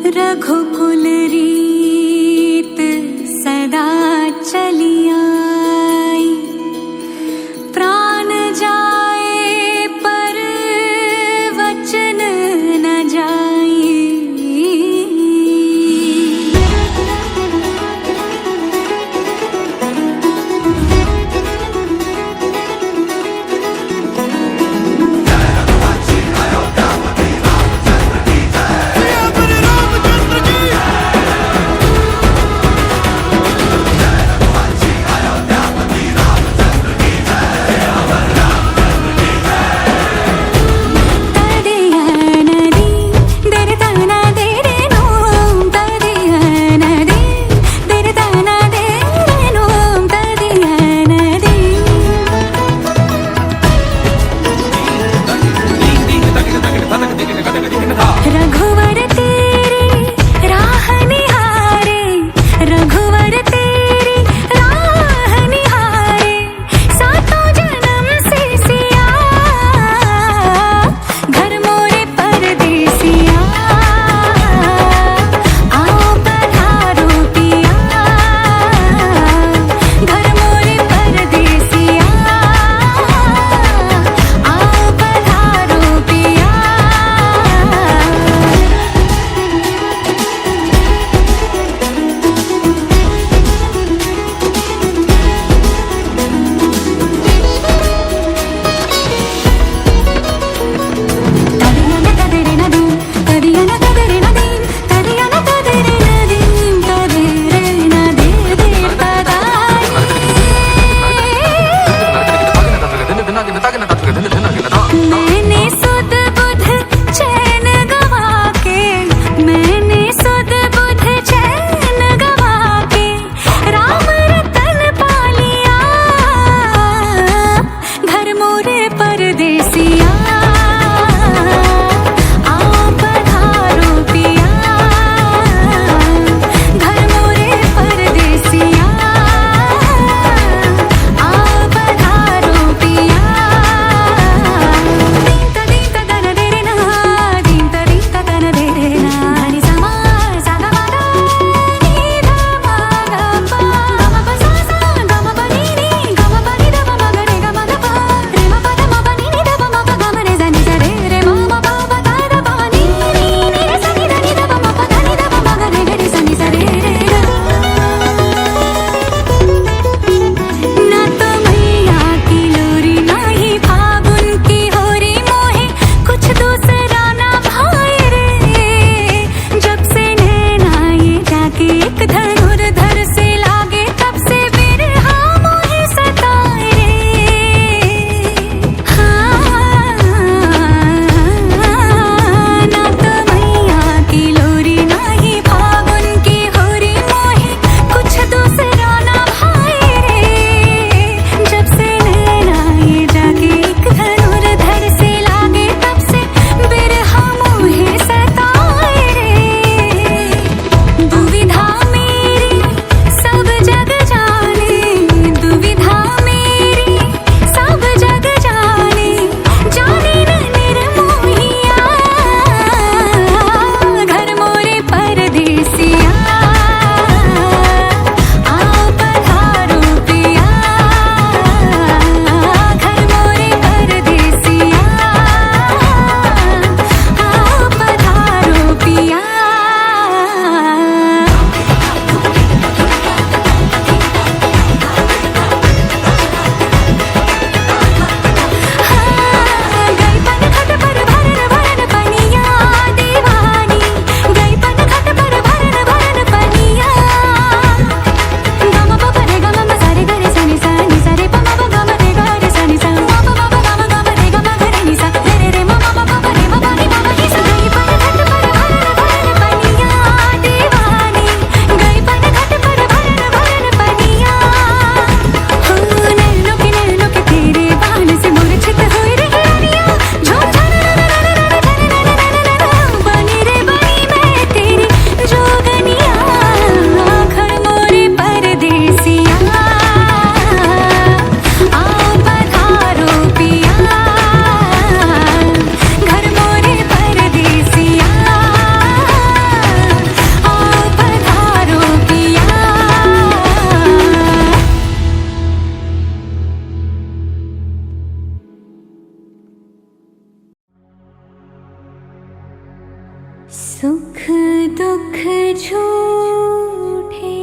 रघुकुल रीत सदा चली आई, प्राण जाए पर वचन न जाई। सुख दुख झूठे,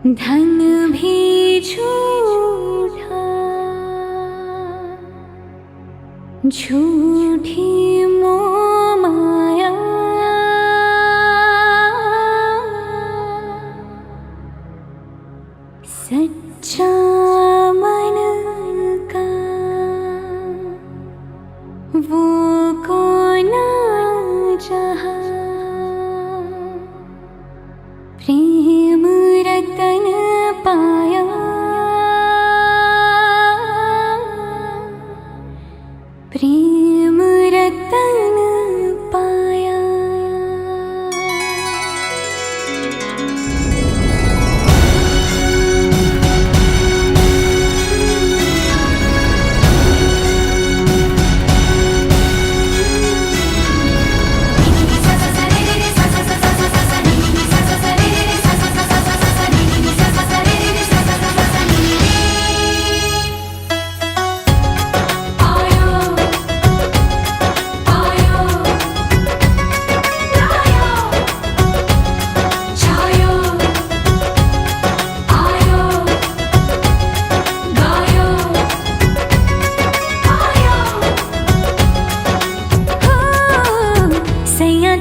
धन भी झूठा, झूठी मोह माया, सच्चा मन का वो कौन जहाँ, प्रेम रतन पाया, प्रेम रतन पाया।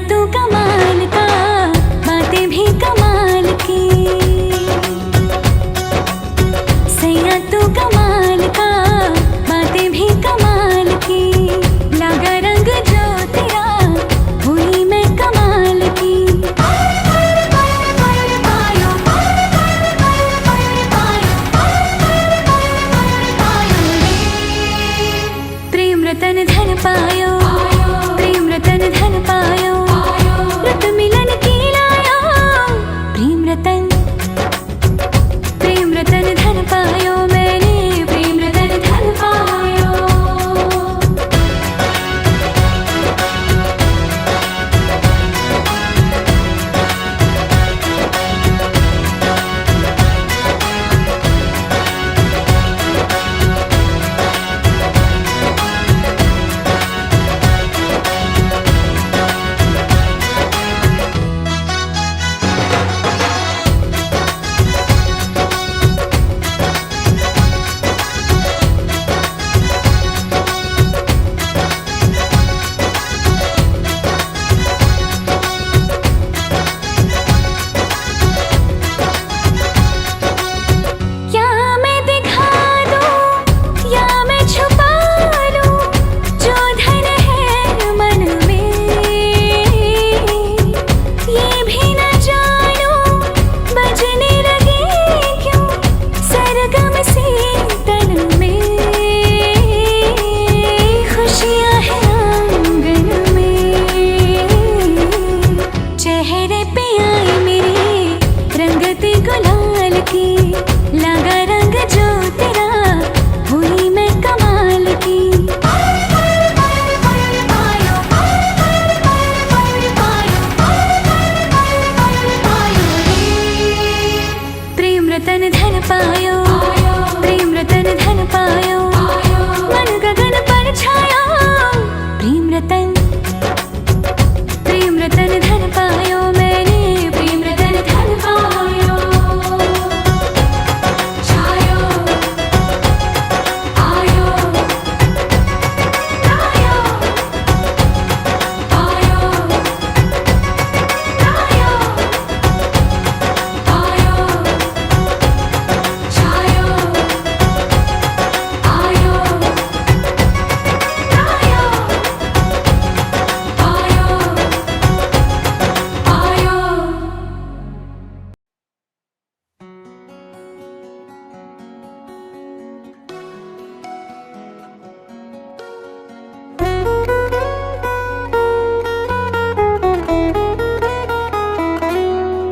तू कमाल का, बातें भी कमाल की, सैया तू कमाल का, बातें भी कमाल की, लगा रंग जो तेरा हुई मैं कमाल की। प्रेम रतन धन पायो, प्रेम रतन धन पायो, रत मिलन की लाया, प्रेम रतन धन पायो, मैंने प्रेम रतन धन पायो। रतन धन पायो, प्रेम रतन धन पायो, मन गगन पर छाया, प्रेम रतन धन पायो, मैंने प्रेम रतन धन पायो। छायो आयो आयो आयो आयो आयो, छायो आयो आयो आयो।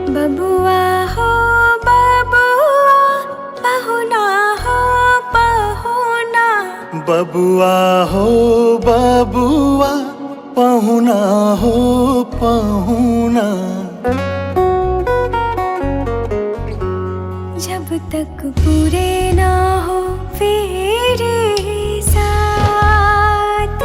बबुआ हो बबुआ, पहुना हो पहुना, बबुआ हो बबुआ, पहुना हो पहुना। जब तक पूरे ना हो फेरे साथ,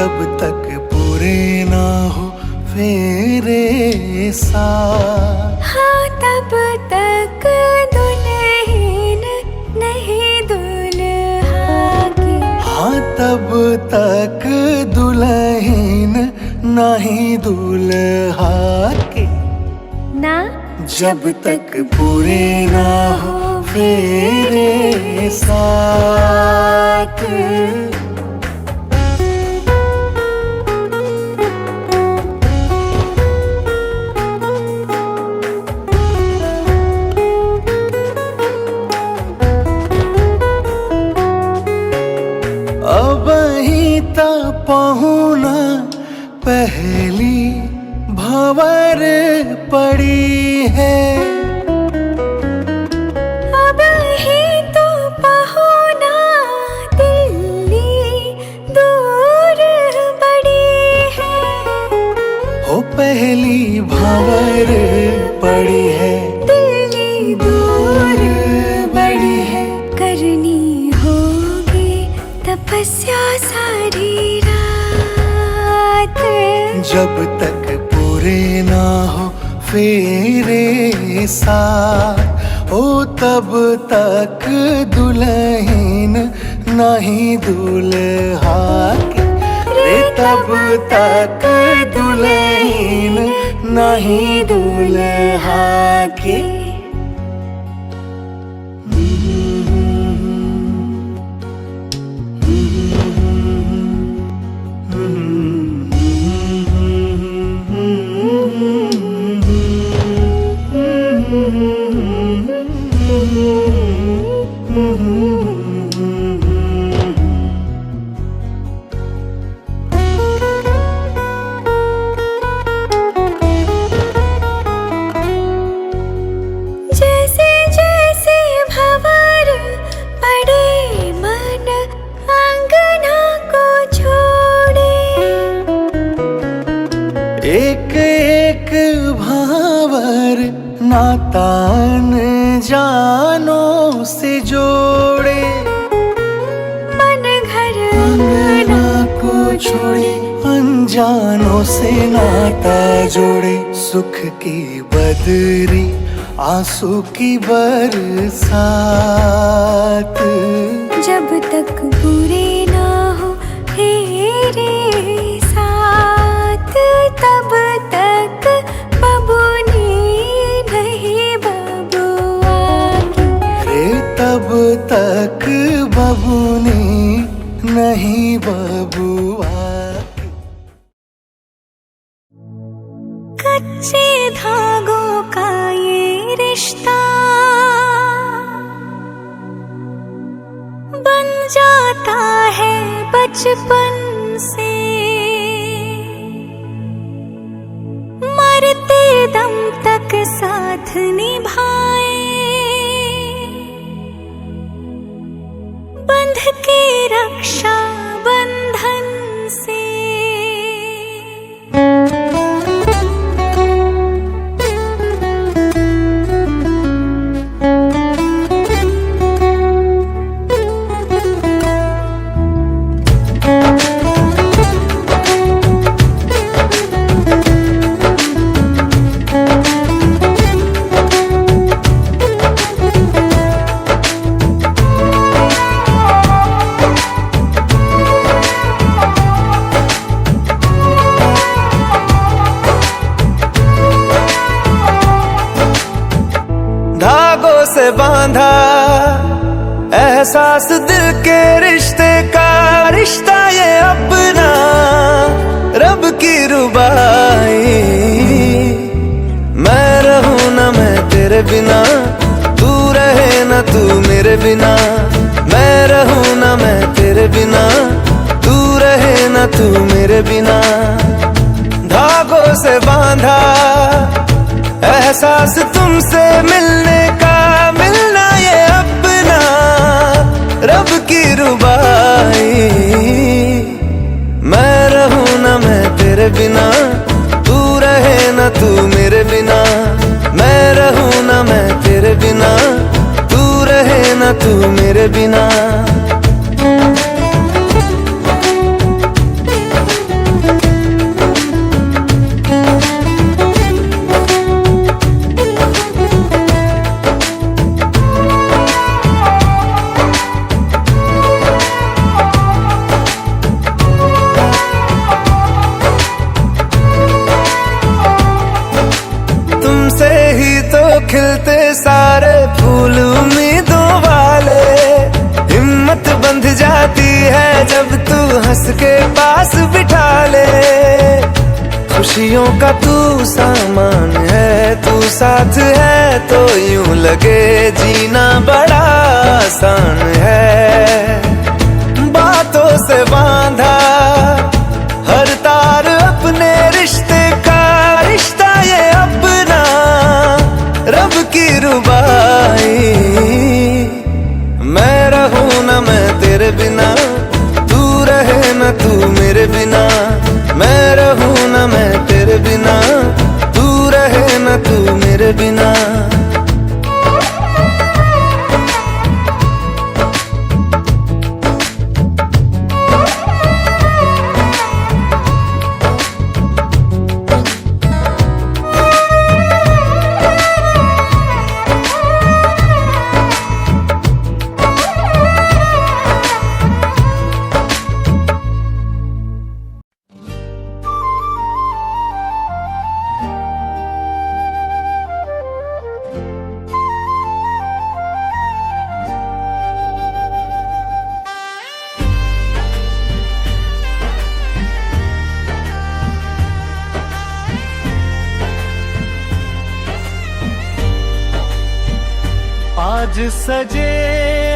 जब तक पूरे ना हो फेरे साथ। हाँ तब तक दुल्हन नहीं दुल्हा की। हाँ तब तक दुल्हन नहीं दुल्हा की। ना जब तक पूरे ना हो फेरे साथ। अब ही ता पहुना पहली भंवर पड़ी है। अब ही तो पहुना दिल्ली दूर बड़ी है। हो पहली भंवर पड़ी है, दिल्ली दूर बड़ी है। करनी होगी तपस्या सारी रात। जब तक पूरे ना हो फेरे साथ। ओ तब तक दुल्हन नहीं दुल्हा की। रे तब तक दुल्हन नहीं दुल्हा की। जैसे जैसे भंवर पड़े मन अंगना को छोड़े। एक एक भावर नातान जानों से जोड़े। मन घर अंगना को छोड़े, अनजानों से नाता जोड़े। सुख की बदरी आंसू की बरसात। जब तक पूरे ना हो फेरे साथ। तब तक बबूनी नहीं बबुआ की। रे तब तक बबूनी नहीं बबुआ की। कच्चे धागों का ये रिश्ता बन जाता है बचपन से। मरते दम तक साथ निभाए बंध के रक्षा बंधन से। धागों से बांधा एहसास दिल के रिश्ते का। रिश्ता ये अपना रब की रुबाई। मैं रहूं ना मैं तेरे बिना, तू रहे ना तू मेरे बिना। मैं रहूं ना मैं तेरे बिना, तू रहे ना तू मेरे बिना। धागों से बांधा एहसास तुमसे मिलने का। मिलना ये अपना रब की रुबाई। मैं रहूं ना मैं तेरे बिना, तू रहे ना तू मेरे बिना। मैं रहूं ना मैं तेरे बिना, तू रहे ना तू मेरे बिना। सारे फूल उम्मीदों वाले। हिम्मत बंध जाती है जब तू हंस के पास बिठा ले। खुशियों का तू सामान है, तू साथ है तो यूं लगे जीना बड़ा आसान है। बातों से बांधा हर तार अपने रिश्ते का, रिश्ता ये अपना रब की रुबाई। मैं रहूं ना मैं तेरे बिना, तू रहे ना तू मेरे बिना। मैं रहूं ना मैं तेरे बिना, तू रहे ना तू मेरे बिना। आज सजे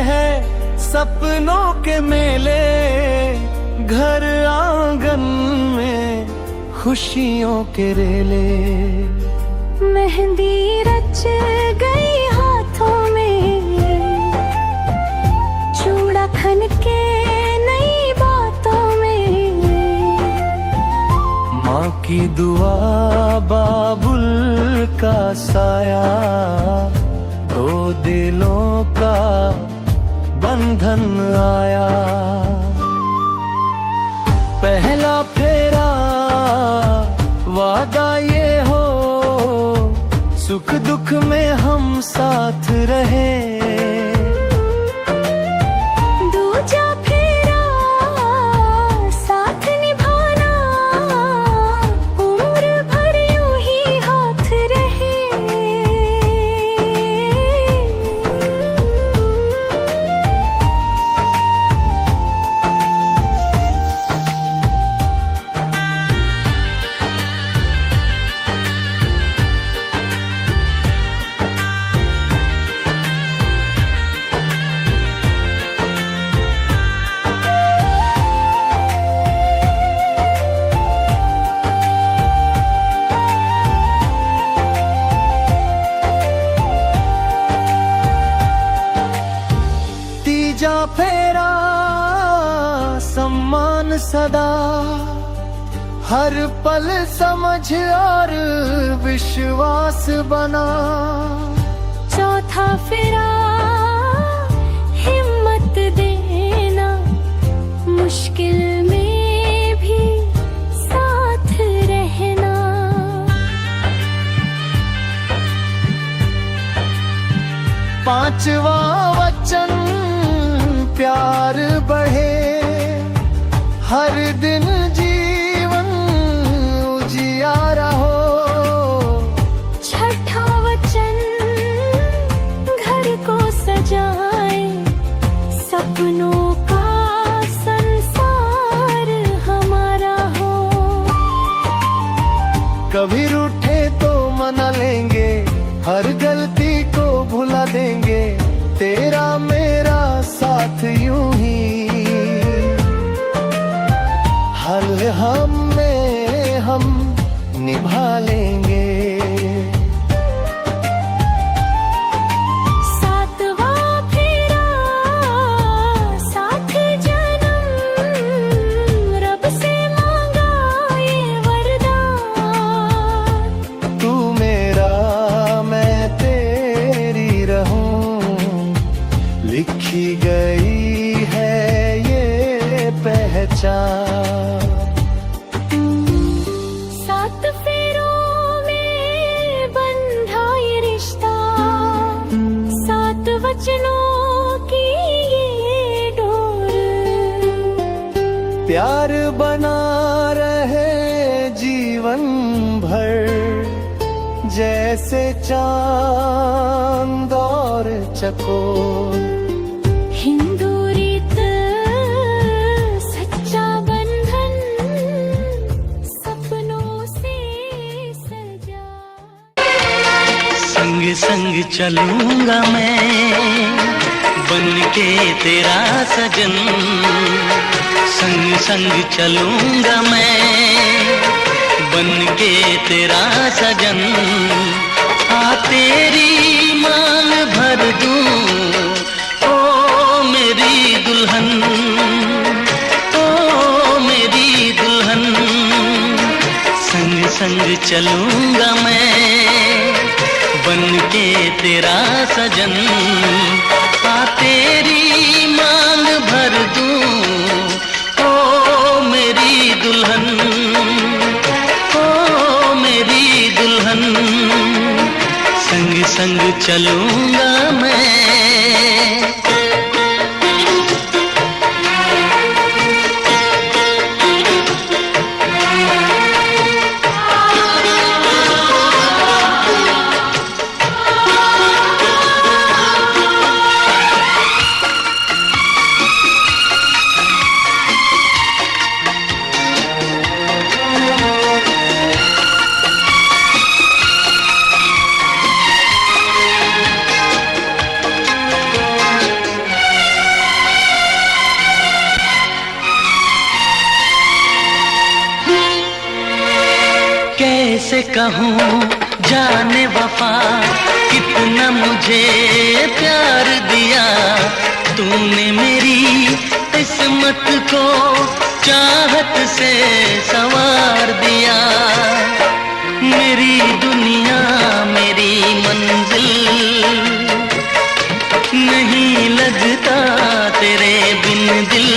हैं सपनों के मेले, घर आंगन में खुशियों के रेले। मेहंदी रच गई हाथों में, चूड़ा खन के नई बातों में। माँ की दुआ बाबुल का साया, दो दिलों का बंधन आया। पहला फेरा वादा ये हो, सुख दुख में हम साथ रहे। दूजा फेरा साथ निभाना, उम्र भर यूं ही हाथ रहे। तीजा फेरा सम्मान सदा, हर पल समझ और विश्वास बना। चौथा फेरा हिम्मत देना, मुश्किल में भी साथ रहना। पांचवा वचन प्यार बढ़े, हर दिन जीवन उजियारा हो। छठा वचन घर को सजाए, सपनों का संसार हमारा हो। कभी रूठे तो मना लेंगे, हर गलती को भुला देंगे। तेरा मेरा साथ यूं ही हल हम में हम निभा लेंगे। सातवां फेरा साथ जन्म, रब से मांगा ये वरदान। तू मेरा मैं तेरी रहूं, लिखी गई है ये पहचान। सात फेरों में बंधा ये रिश्ता, सात वचनों की ये डोर। प्यार बना रहे जीवन भर, जैसे चांद चकोर। हिंदू रीत सच्चा बंधन सपनों से सजा। संग संग चलूंगा मैं बन के तेरा सजन, संग संग चलूंगा मैं बन के तेरा सजन। आ तेरी मांग भर दूं ओ मेरी दुल्हन, ओ मेरी दुल्हन। संग संग चलूंगा मैं बन के तेरा सजन। आ तेरी मांग भर दूं ओ मेरी दुल्हन, ओ मेरी दुल्हन। संग संग चलूंगा मैं। कैसे कहूँ जाने वफा कितना मुझे प्यार दिया तूने मेरी किस्मत को चाहत से संवार दिया। मेरी दुनिया मेरी मंजिल नहीं लगता तेरे बिन दिल।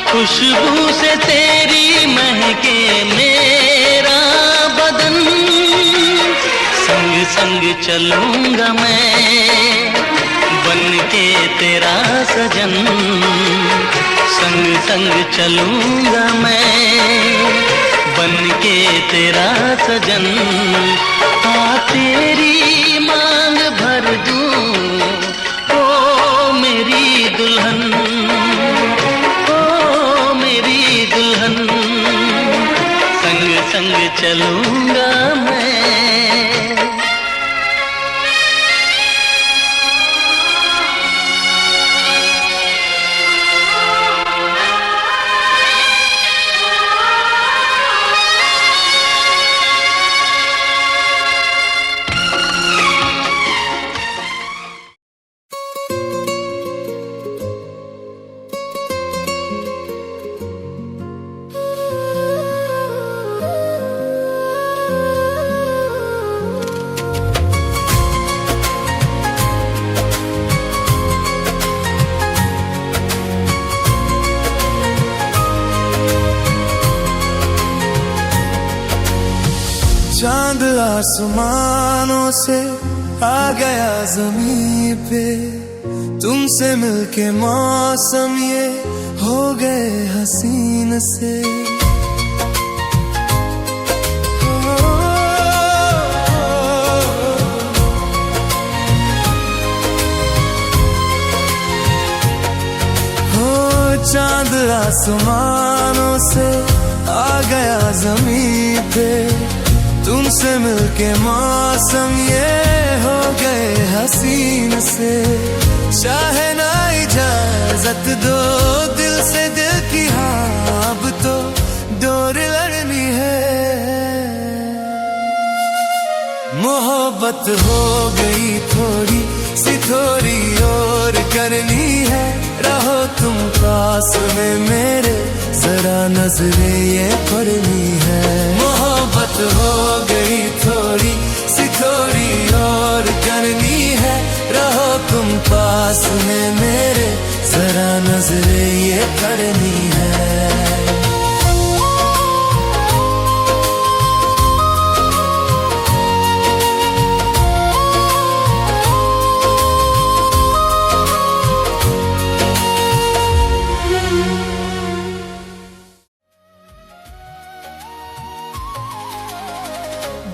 खुशबू से तेरी महके मेरा बदन। संग संग चलूंगा मैं बन के तेरा सजन, संग संग चलूंगा मैं बन के तेरा सजन। आ तेरी मांग भर दूं ओ मेरी दुल्हन, दुल्हन। संग संग चलूंगा मैं। चांद आसमानों से आ गया ज़मीं पे, तुमसे मिलके मौसम ये हो गए हसीन से। चांद आसमानों से आ गया ज़मीं पे, तुमसे मिलके मौसम ये हो गए हसीन से। चाहे ना इजाजत दो दिल से दिल की, हाँ अब तो डोर लड़नी है। मोहब्बत हो गई थोड़ी सी थोड़ी और करनी है। रहो तुम पास में मेरे, जरा नजरें ये पढ़नी है। मोहब्बत हो गई थोड़ी सी थोड़ी और करनी है। रहो तुम पास में मेरे, जरा नजरें ये पढ़नी है।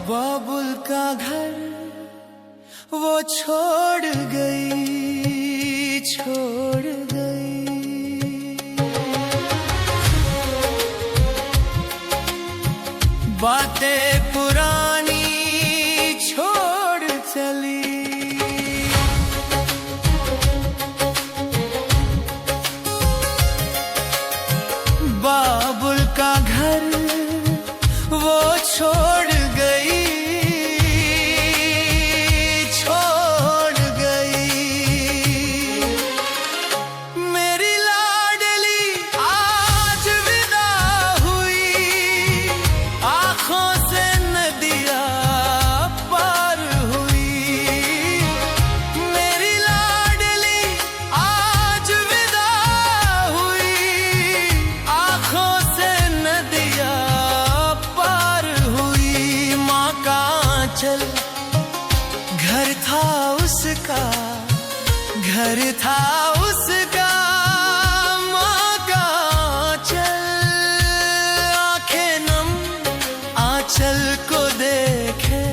बाबुल का घर वो छोड़ गई, छोड़ गई। बातें पुरानी छोड़ चली, बाबुल का घर वो छोड़ गई, छोड़ गई। मेरी लाडली आज विदा हुई, आंखों से नदियाँ पार हुई। मेरी लाडली आज विदा हुई, आंखों से नदियाँ पार हुई। माँ का आंचल घर था उसका, घर था उसका। माँ का आंचल, आंखें नम आंचल को देखे,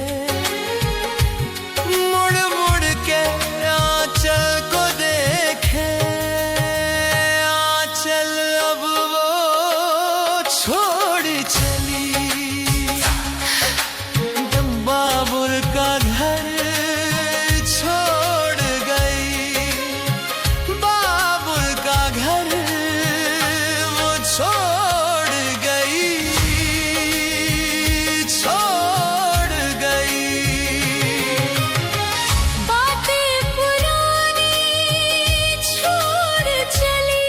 मुड़ मुड़ के आंचल को देखे। आंचल अब वो छोड़ चली, बाबुल का घर छोड़ गई, बाबुल का घर वो छोड़ गई, छोड़ गई। बातें पुरानी छोड़ चली,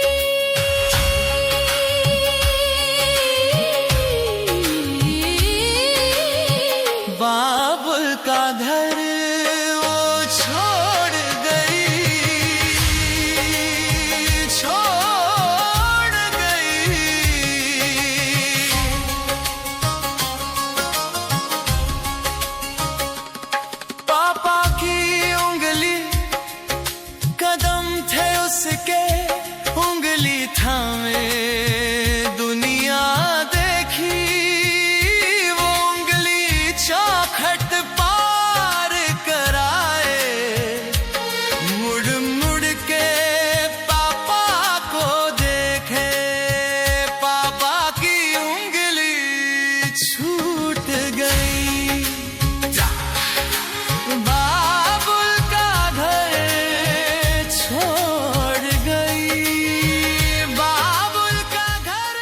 बाबुल का घर वो छोड़ गई, छोड़ गई। पापा की उंगली कदम थे उसके, उंगली थामे दुनिया देखी। वो उंगली चौखट पार कराए, मुड़ मुड़ के पापा को देखे। पापा की उंगली छूट गई, बाबुल का घर छोड़ गई, बाबुल का घर।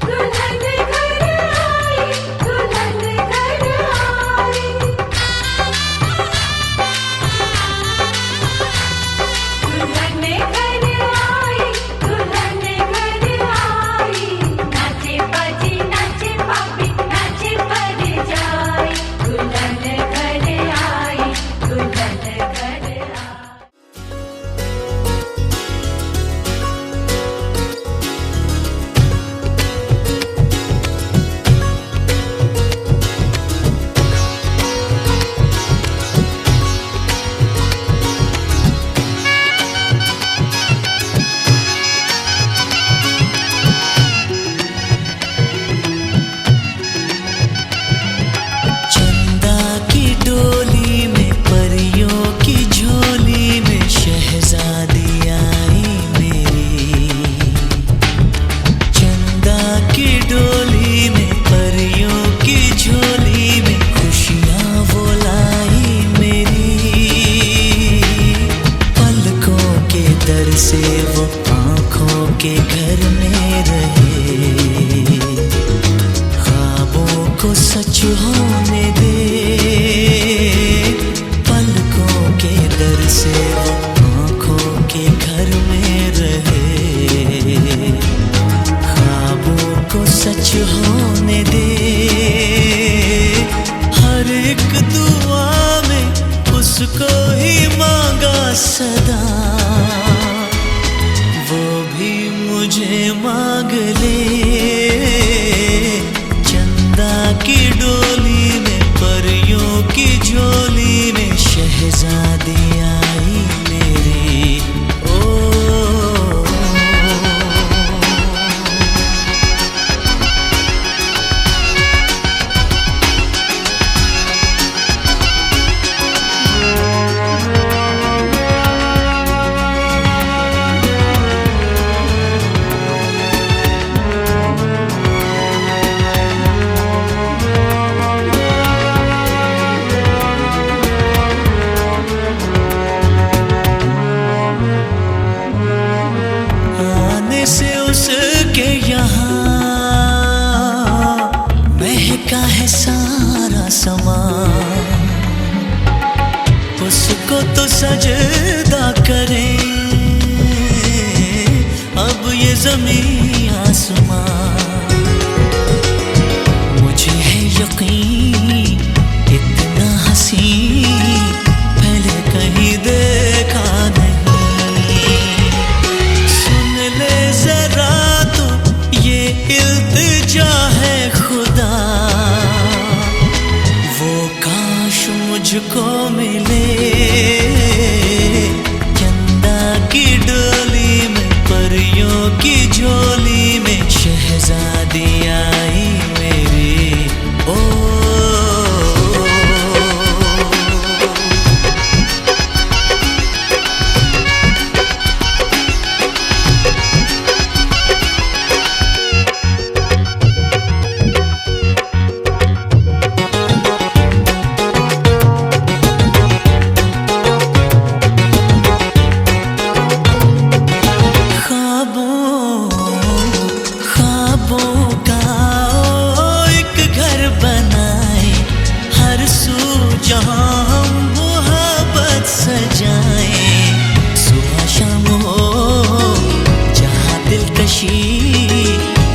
दुल्हन घर आई, दुल्हन घर आई। दुल्हन घर आई, दुल्हन घर आई। नाचे बाजी नाचे पापी, नाचे पर जाई। दुल्हन घर आई, दुल्हन घर आई। चंदा की डोली में, परियों की झोली में शहजादी आई मेरी। चंदा की डोली में, परियों की झोली में खुशियाँ वो लाई मेरी। पलकों के दर से वो आँखों के घर में रहे, ख्वाबों को सच होने दे। पलकों के दर से वो आँखों के घर में रहे, ख्वाबों को सच होने दे। हर एक दुआ में उसको ही मांगा सदा, वो भी मुझे मांग ले। चंदा की डोली में, परियों की झोली में शहजादी सारा समान, उसको तो सजदा करें अब ये ज़मीं आसमान। मुझे है यकीन इतना हसीन पहले कहीं देखा नहीं। सुन ले जरा तो ये इल्तिजा है खुदा, वो काश मुझको मिले चंदा की डोली में, परियों की झोली में शहजादी आई मेरी। ओ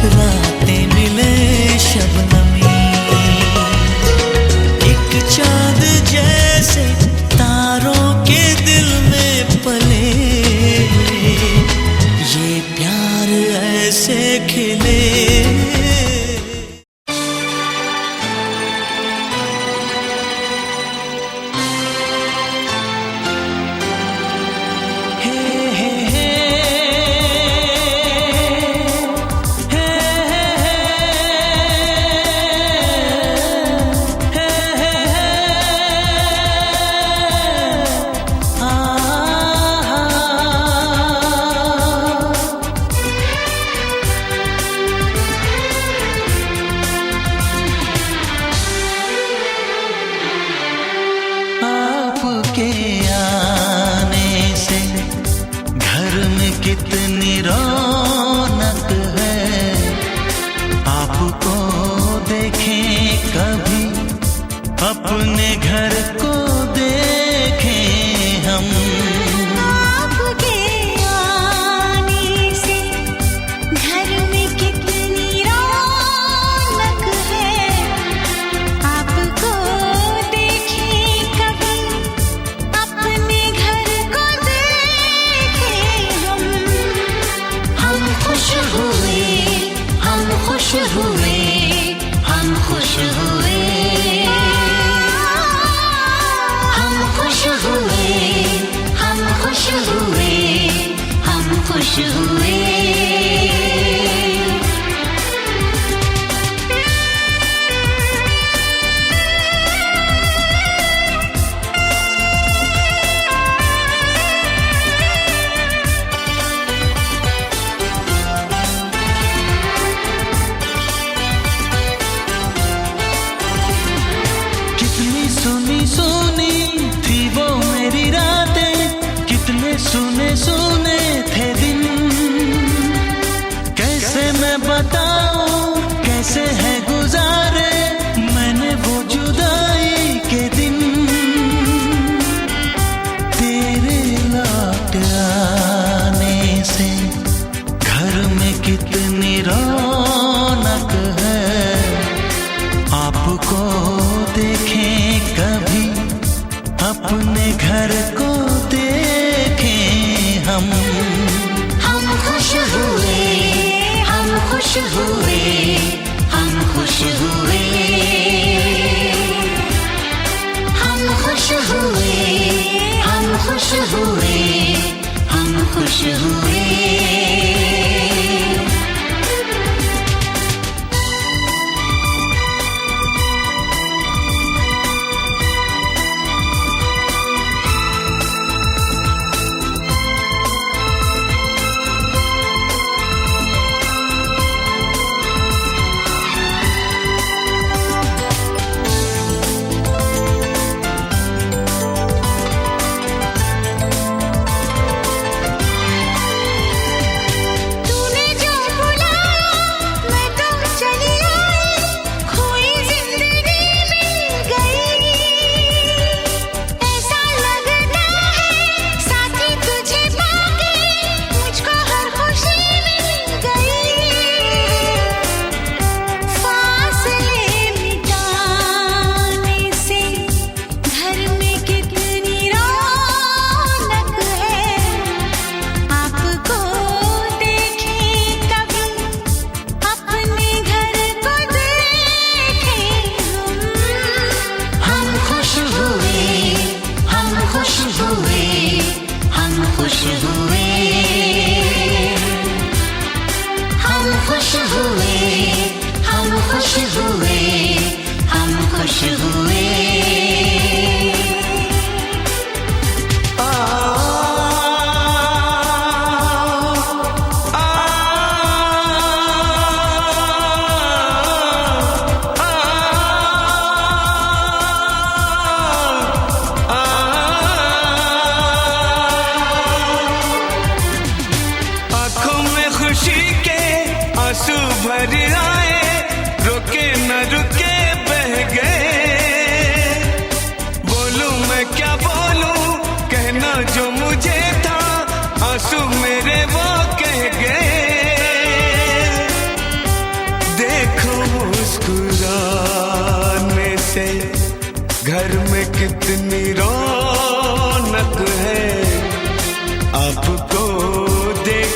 रातें मिले शबनमी, एक चाँद जैसे तारों के दिल में पले, ये प्यार ऐसे खिले। कितनी रौनक है, आपको देखें कभी अपने घर को देखें हम। आपके आने से घर में कितनी रौनक है, आपको देखें कभी अपने घर को देखें हम। हम खुश हुए, हम खुश हुए, हम खुश हुए, हम खुश हुए, हम खुश हुए, हम खुश हुए। कितनी सुनी सुनी थी वो मेरी रातें, कितने सुने सुने थे दिन, कैसे मैं बताऊं कैसे है गुजारे मैंने वो जुदाई के दिन। तेरे लौट आने से घर में कितनी रौनक है, आपको देखें कभी अपने घर को देखें हम। हम खुश हुए, हम खुश हुए, हम खुश हुए, हम खुश हुए, हम खुश हुए, हम खुश हुए।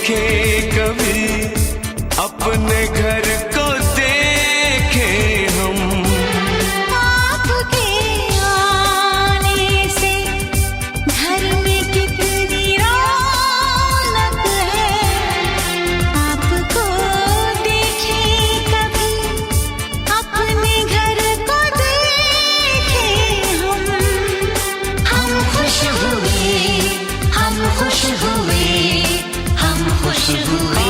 देखे कभी अपने घर को देखे हम। आपके आने से घर में कितनी रौनक है, आपको देखे कभी अपने घर को देखे हम। हम खुश हुए, हम खुश हुए, हम खुश हुए,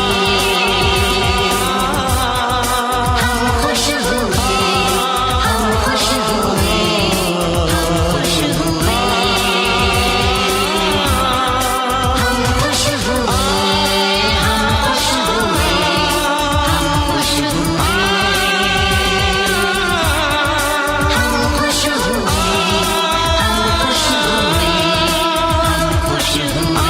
हम खुश हुए, हम खुश हुए, हम खुश हुए, हम खुश हुए, हम खुश हुए, हम खुश हुए, हम खुश हुए, हम खुश हुए।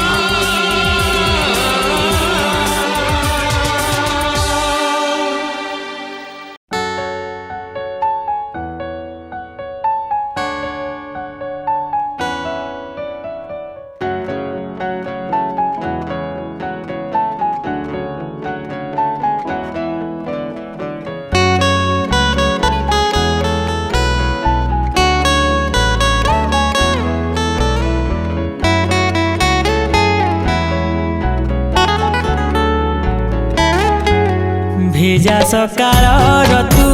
ভিজা সকালৰ তু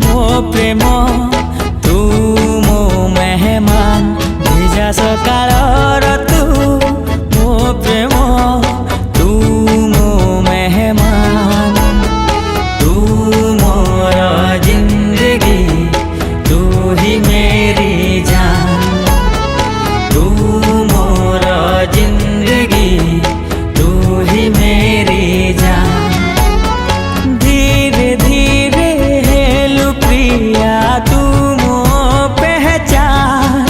মো প্ৰেম তু মো মেহমান। ভিজা সকালৰ তু মো প্ৰেম তু মো মেহমান। তু মোর জিন্দগী তু হি মেরি জান। তু মোর জিন্দগী তু হি মেরি জান। धीरे धीरे हेलु प्रिया तू मो पहचान।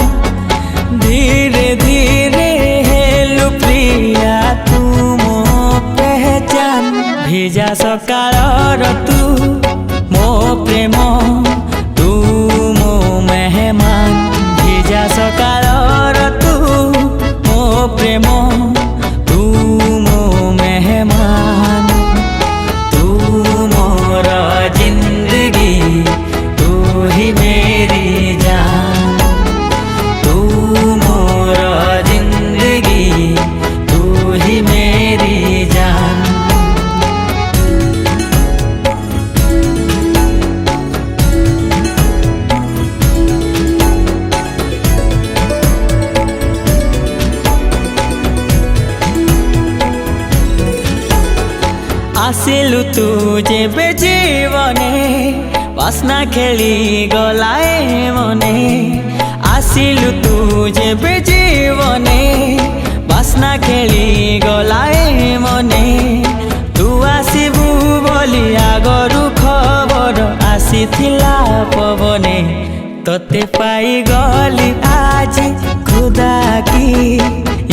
धीरे धीरे हेलु प्रिया तू मो पहचान। ভিজা সকালৰ তু মো প্ৰেম তু মো মেহমান। ভিজা সকালৰ তু মো প্ৰেম তু মো মেহমান। तू मोर जिंदगी तू ही मेरी जान। तू मोर जिंदगी तू ही मेरी जान। आसिलु तू जेबे जीवने बासना खेली गलाए मने। आसिलु तू जेबे जीवने बासना खेली गलाए मने। तू आसिबु बोली आगरु खबर आसिथिला पवने। तोते पाई गली आज खुदा की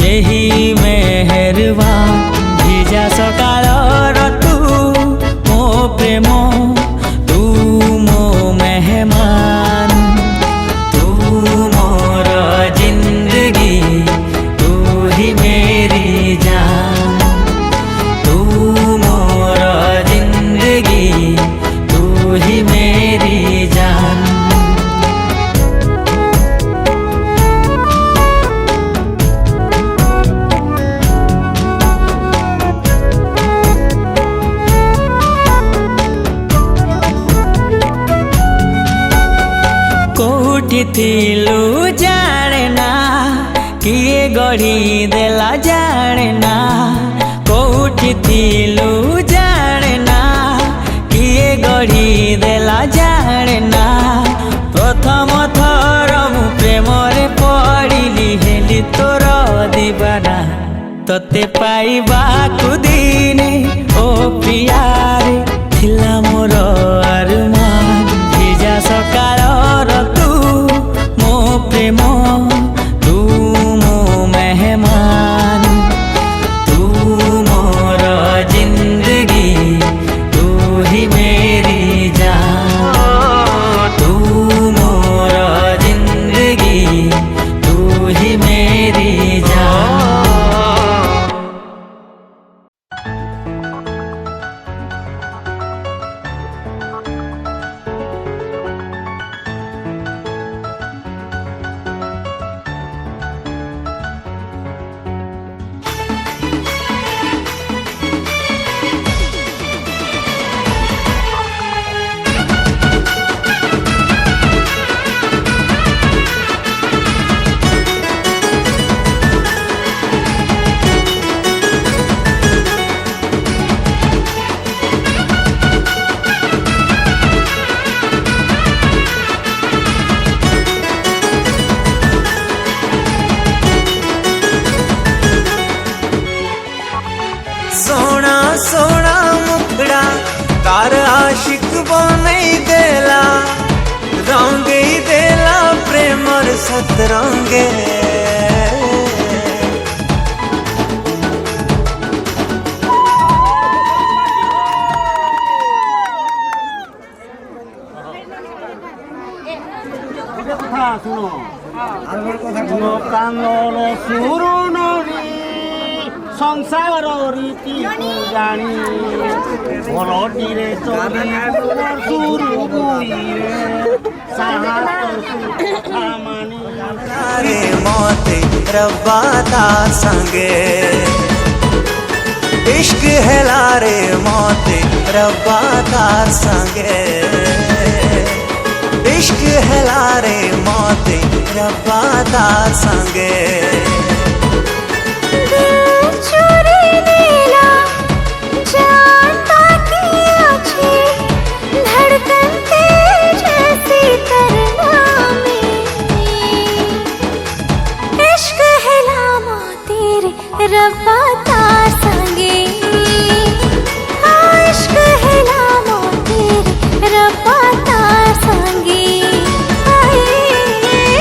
यही मेहरबान। ভিজা সকালৰ তু মো প্ৰেম তু মো মেহমান। তু মোর জিন্দগী তু হি মেরি জান। তু মোর জিন্দগী তু হি মেরি জান। थिलु जाने ना किए गढ़ी देला जाने ना। कोठी थिलु जाने ना किए गढ़ी देला जाने ना। प्रथम थर मु प्रेमरे पड़िली हेली तोर दीवाना। तोते पाइबाकु दिने ओ प्रियारे थिला मोर अरमान। ভিজা সকালৰ তু মো প্ৰেম তু মো মেহমান। তু মোর জিন্দগী তু হি মেরি জান। তু মোর জিন্দগী তু হি মেরি জান। सतरंगे সংসার রীতি জানি ভলটিরে চলি সুরু বুইরে সাহামানি रे मौते रब्बा तार संगे इश्क है लारे मौते रब्बा तार संगे इश्क है लारे मौते रब्बा तार संगे चोरी नीला जानता कि अच्छी धड़कन तेज जैसी करना में इश्क है लामा तेरे रब्बा तार संगे हाँ इश्क है लामा तेरे रब्बा तार संगे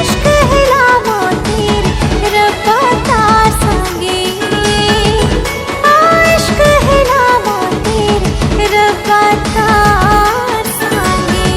इश्क है लामा तेरे रब्बा तार संगे इश्क है लामा तेरे रब्बा तार संगे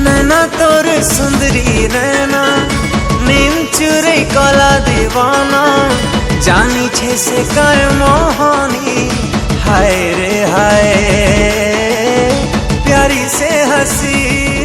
नैना तोर सुंदरी नैना नीम चुरे कला दीवाना जानी छे से कर मोहानी हाय रे हाय प्यारी से हसी